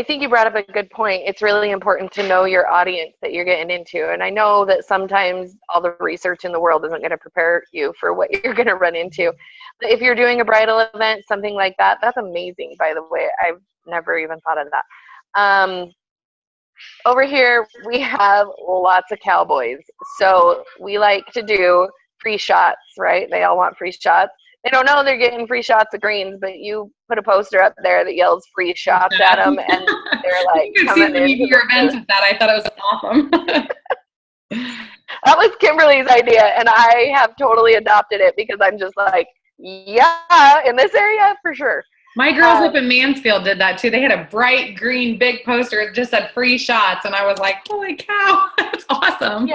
think you brought up a good point. It's really important to know your audience that you're getting into. And I know that sometimes all the research in the world isn't going to prepare you for what you're going to run into. But if you're doing a bridal event, something like that, that's amazing, by the way. I've never even thought of that. Over here, we have lots of cowboys. So we like to do free shots, right? They all want free shots. They don't know they're getting free shots of greens, but you put a poster up there that yells free shots at them, and they're like, you can see your events with that. I thought it was awesome. That was Kimberly's idea, and I have totally adopted it because I'm just like, yeah, in this area, for sure. My girls up in Mansfield did that too. They had a bright green big poster. It just said free shots, and I was like, holy cow, that's awesome.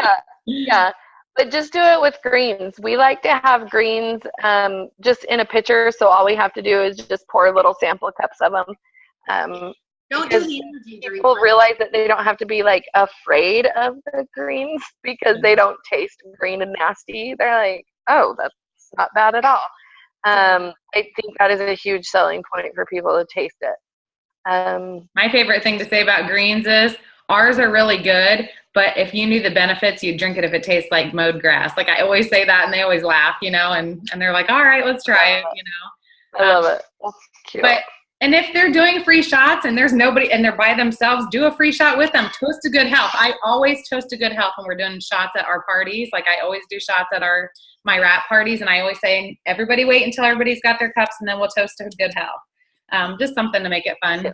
Yeah. But just do it with greens. We like to have greens just in a pitcher, so all we have to do is just pour little sample cups of them. Don't do the energy drink. People realize that they don't have to be like afraid of the greens because they don't taste green and nasty. They're like, oh, that's not bad at all. I think that is a huge selling point for people to taste it. My favorite thing to say about greens is ours are really good, but if you knew the benefits, you'd drink it if it tastes like mowed grass. Like I always say that, and they always laugh, you know, and they're like, all right, let's try it, you know. I love it. That's cute. And if they're doing free shots and there's nobody and they're by themselves, do a free shot with them. Toast to good health. I always toast to good health when we're doing shots at our parties. Like I always do shots at my wrap parties, and I always say, everybody wait until everybody's got their cups, and then we'll toast to good health. Just something to make it fun.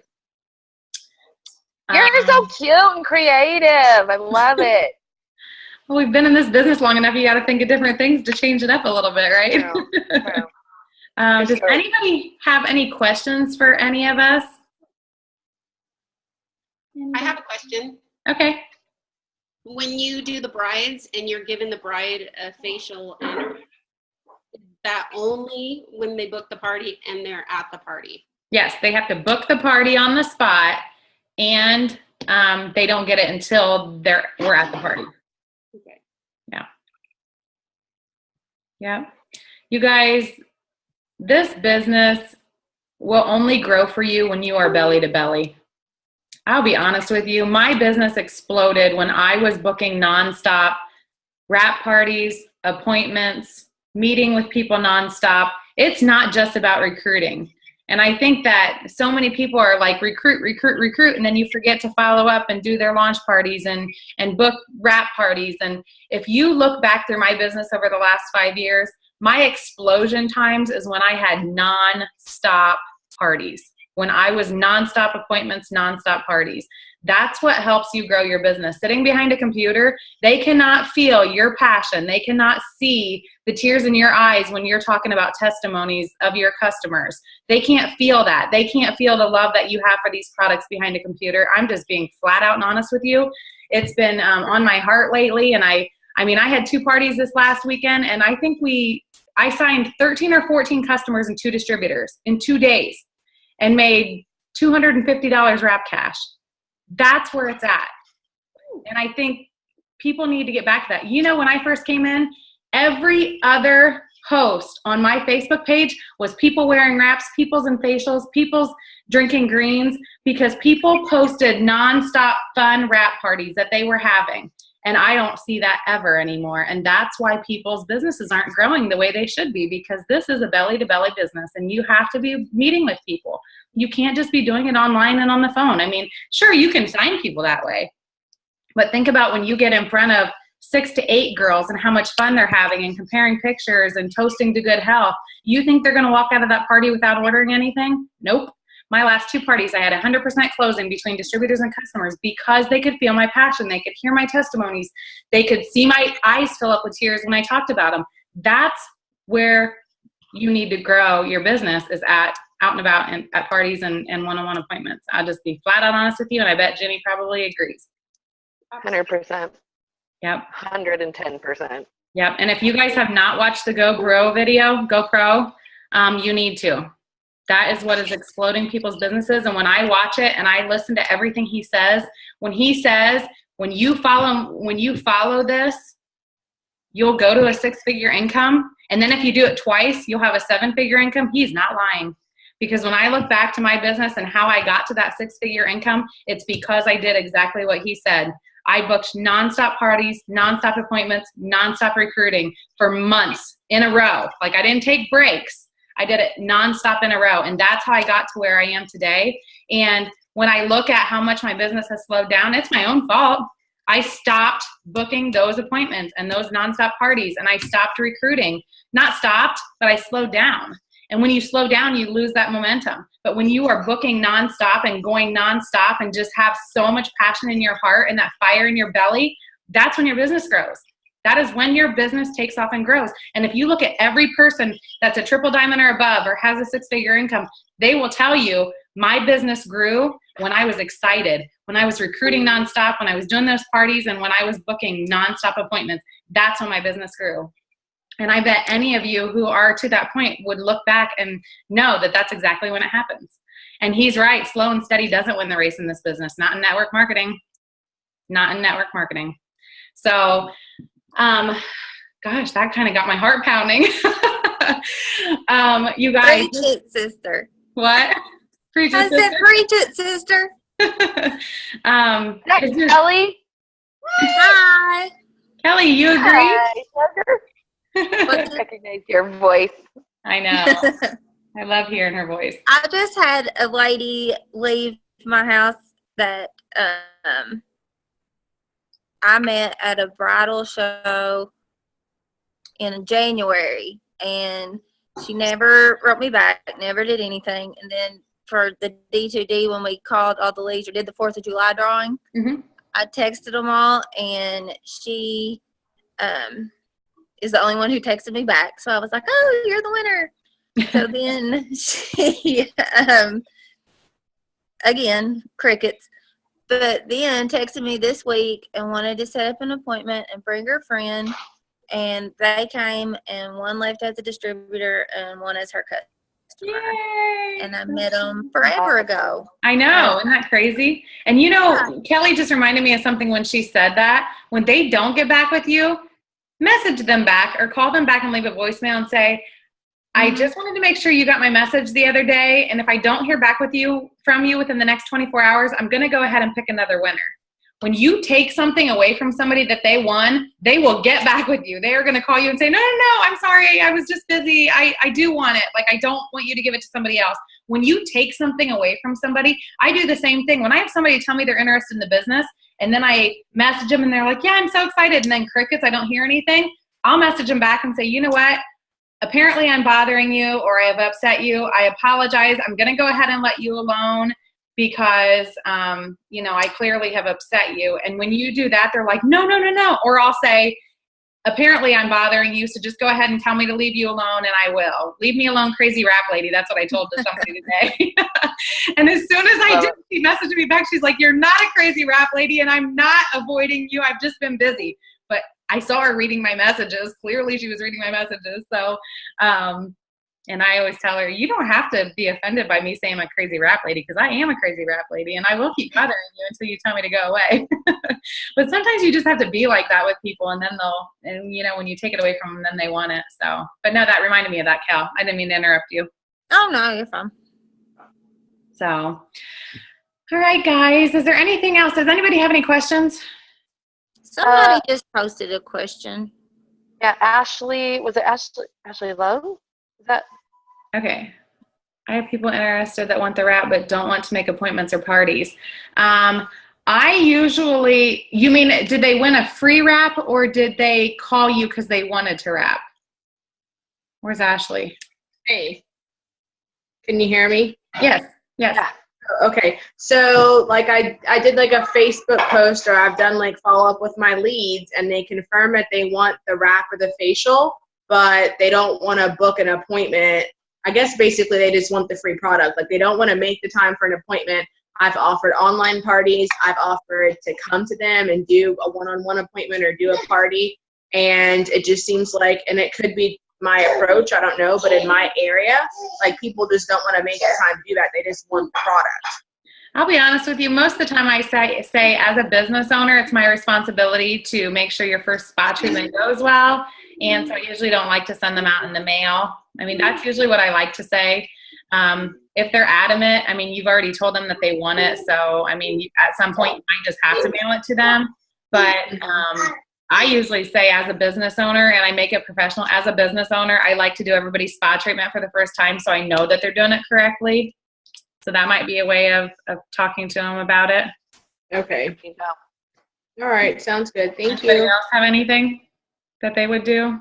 You're so cute and creative. I love it. Well, we've been in this business long enough. You got to think of different things to change it up a little bit, right? True. Does anybody have any questions for any of us? I have a question. Okay. When you do the brides and you're giving the bride a facial, is that only when they book the party and they're at the party? Yes, they have to book the party on the spot, and they don't get it until we're at the party. Okay. Yeah. You guys, this business will only grow for you when you are belly to belly. I'll be honest with you. My business exploded when I was booking nonstop wrap parties, appointments, meeting with people nonstop. It's not just about recruiting. And I think that so many people are like recruit, and then you forget to follow up and do their launch parties and book wrap parties. And if you look back through my business over the last 5 years, My explosion times is when I had non-stop parties. When I was nonstop appointments, nonstop parties. That's what helps you grow your business. Sitting behind a computer, they cannot feel your passion. They cannot see the tears in your eyes when you're talking about testimonies of your customers. They can't feel that. They can't feel the love that you have for these products behind a computer. I'm just being flat out and honest with you. It's been on my heart lately. And I had 2 parties this last weekend, and I think I signed 13 or 14 customers and 2 distributors in 2 days and made $250 wrap cash. That's where it's at. And I think people need to get back to that. You know, when I first came in, every other post on my Facebook page was people wearing wraps, people's in facials, people's drinking greens, because people posted nonstop fun wrap parties that they were having. And I don't see that ever anymore. And that's why people's businesses aren't growing the way they should be, because this is a belly-to-belly business, and you have to be meeting with people. You can't just be doing it online and on the phone. I mean, sure, you can sign people that way. But think about when you get in front of 6 to 8 girls and how much fun they're having and comparing pictures and toasting to good health. You think they're going to walk out of that party without ordering anything? Nope. My last 2 parties, I had 100% closing between distributors and customers because they could feel my passion. They could hear my testimonies. They could see my eyes fill up with tears when I talked about them. That's where you need to grow your business, is out and about and at parties and one-on-one appointments. I'll just be flat out honest with you, and I bet Ginny probably agrees. 100%. Yep. 110%. Yep. And if you guys have not watched the GoPro video, you need to. That is what is exploding people's businesses. And when I watch it and I listen to everything he says, when you follow this, you'll go to a 6-figure income. And then if you do it twice, you'll have a 7-figure income. He's not lying. Because when I look back to my business and how I got to that 6-figure income, it's because I did exactly what he said. I booked nonstop parties, nonstop appointments, nonstop recruiting for months in a row. Like, I didn't take breaks. I did it nonstop in a row. And that's how I got to where I am today. And when I look at how much my business has slowed down, it's my own fault. I stopped booking those appointments and those nonstop parties, and I stopped recruiting. Not stopped, but I slowed down. And when you slow down, you lose that momentum. But when you are booking nonstop and going nonstop and just have so much passion in your heart and that fire in your belly, that's when your business grows. That is when your business takes off and grows. And if you look at every person that's a triple diamond or above or has a 6-figure income, they will tell you, my business grew when I was excited, when I was recruiting nonstop, when I was doing those parties, and when I was booking nonstop appointments. That's when my business grew. And I bet any of you who are to that point would look back and know that that's exactly when it happens. And he's right. Slow and steady doesn't win the race in this business. Not in network marketing. Not in network marketing. So, gosh, that kind of got my heart pounding. You guys. Preach it, sister. What? Preach it, sister? I said, preach it, sister. Next, Kelly. Hi. Kelly, you agree? Hi, sugar. I recognize your voice. I know. I love hearing her voice. I just had a lady leave my house that I met at a bridal show in January, and she never wrote me back, never did anything. And then for the D2D, when we called all the leads or did the 4th of July drawing, I texted them all, and she is the only one who texted me back. So I was like, oh, you're the winner. So then she, again, crickets, but then texted me this week and wanted to set up an appointment and bring her friend. And they came, and one left as a distributor and one as her customer. Yay. And I met them forever ago. I know. Isn't that crazy? And you know, Kelly just reminded me of something when she said that. When they don't get back with you, message them back or call them back and leave a voicemail and say, I just wanted to make sure you got my message the other day. And if I don't hear back from you within the next 24 hours, I'm going to go ahead and pick another winner. When you take something away from somebody that they won, they will get back with you. They are going to call you and say, no, I'm sorry. I was just busy. I do want it. Like, I don't want you to give it to somebody else. When you take something away from somebody, I do the same thing. When I have somebody tell me they're interested in the business, and then I message them and they're like, yeah, I'm so excited. And then crickets, I don't hear anything. I'll message them back and say, you know what? apparently I'm bothering you or I have upset you. I apologize. I'm going to go ahead and let you alone because, you know, I clearly have upset you. And when you do that, they're like, no, no, no, no. Or I'll say, apparently I'm bothering you, so just go ahead and tell me to leave you alone, and I will. Leave me alone, crazy rap lady. That's what I told to somebody today. And as soon as I did, she messaged me back. She's like, you're not a crazy rap lady, and I'm not avoiding you. I've just been busy. But I saw her reading my messages. Clearly she was reading my messages. So, and I always tell her, you don't have to be offended by me saying I'm a crazy rap lady, because I am a crazy rap lady, and I will keep bothering you until you tell me to go away. But sometimes you just have to be like that with people, and then and you know, when you take it away from them, then they want it. So, but no, that reminded me of that, Cal. I didn't mean to interrupt you. Oh, no, you're fine. So, all right, guys, is there anything else? Does anybody have any questions? Somebody just posted a question. Yeah, Ashley, was it Ashley Lowe? Is that? Okay. I have people interested that want the wrap but don't want to make appointments or parties. I usually, you mean, did they win a free wrap or did they call you because they wanted to wrap? Where's Ashley? Hey, can you hear me? Yes. Yes. Yeah. Okay. So like I did like a Facebook post, or I've done like follow up with my leads, and they confirm that they want the wrap or the facial, but they don't want to book an appointment. I guess basically they just want the free product. Like they don't want to make the time for an appointment. I've offered online parties. I've offered to come to them and do a one-on-one appointment or do a party. And it just seems like, and it could be my approach, I don't know, but in my area, like people just don't want to make the time to do that. They just want the product. I'll be honest with you. Most of the time I say as a business owner, it's my responsibility to make sure your first spa treatment goes well. And so I usually don't like to send them out in the mail. I mean, that's usually what I like to say. If they're adamant, I mean, you've already told them that they want it. So, I mean, at some point you might just have to mail it to them. But I usually say as a business owner, and I make it professional, as a business owner, I like to do everybody's spa treatment for the first time so I know that they're doing it correctly. So that might be a way of talking to them about it. Okay. All right. Sounds good. Thank you. Anybody else have anything that they would do?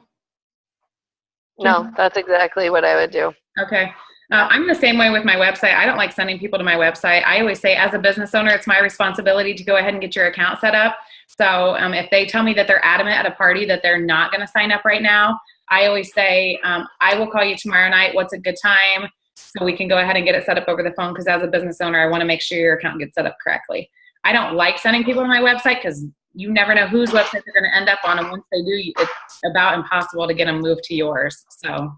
No, that's exactly what I would do. Okay. I'm the same way with my website. I don't like sending people to my website. I always say as a business owner, it's my responsibility to go ahead and get your account set up. So if they tell me that they're adamant at a party that they're not going to sign up right now, I always say, I will call you tomorrow night. What's a good time? So we can go ahead and get it set up over the phone, because as a business owner, I want to make sure your account gets set up correctly. I don't like sending people to my website because you never know whose website they're going to end up on. And once they do, it's about impossible to get them moved to yours. So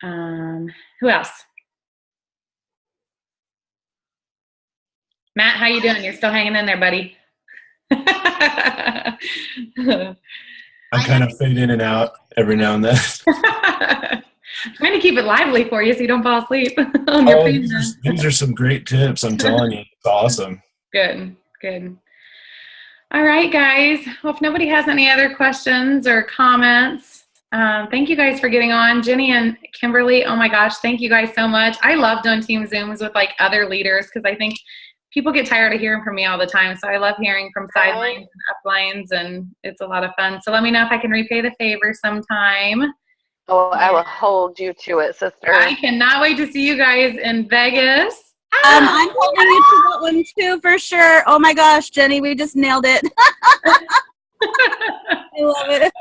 who else? Matt, how you doing? You're still hanging in there, buddy. I kind of fade in and out every now and then. I'm trying to keep it lively for you so you don't fall asleep on your these are some great tips. I'm telling you, it's awesome. Good, good. All right, guys. Well, if nobody has any other questions or comments, thank you guys for getting on. Ginny and Kimberly, oh my gosh, thank you guys so much. I love doing team Zooms with like other leaders because I think people get tired of hearing from me all the time. So I love hearing from sidelines and uplines, and it's a lot of fun. So let me know if I can repay the favor sometime. Oh, I will hold you to it, sister. I cannot wait to see you guys in Vegas. I'm holding you to that one too, for sure. Oh my gosh, Jenny, we just nailed it. I love it.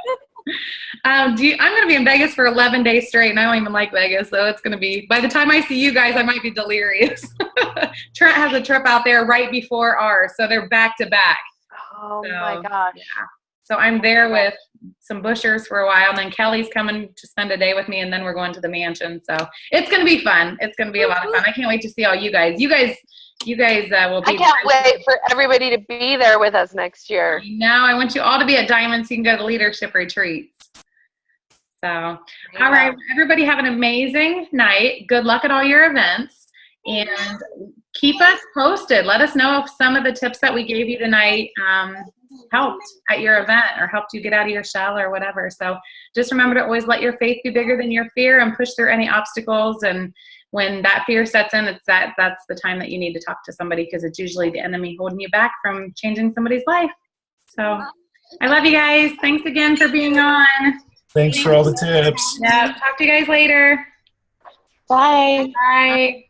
I'm going to be in Vegas for 11 days straight, and I don't even like Vegas, so it's going to be, by the time I see you guys, I might be delirious. Trent has a trip out there right before ours, so they're back to back. Oh my gosh. Yeah. So I'm there with some bushers for a while, and then Kelly's coming to spend a day with me, and then we're going to the mansion. So it's going to be fun. It's going to be a lot of fun. I can't wait to see all you guys. You guys will be. I can't wait for everybody to be there with us next year. No, I want you all to be at Diamond so you can go to leadership retreats. So, all right, everybody have an amazing night. Good luck at all your events, and keep us posted. Let us know if some of the tips that we gave you tonight helped at your event or helped you get out of your shell or whatever. So just remember to always let your faith be bigger than your fear and push through any obstacles. And when that fear sets in, that's the time that you need to talk to somebody, because it's usually the enemy holding you back from changing somebody's life. So I love you guys. Thanks again for being on. Thanks for all the tips. Yeah. Talk to you guys later. Bye. Bye.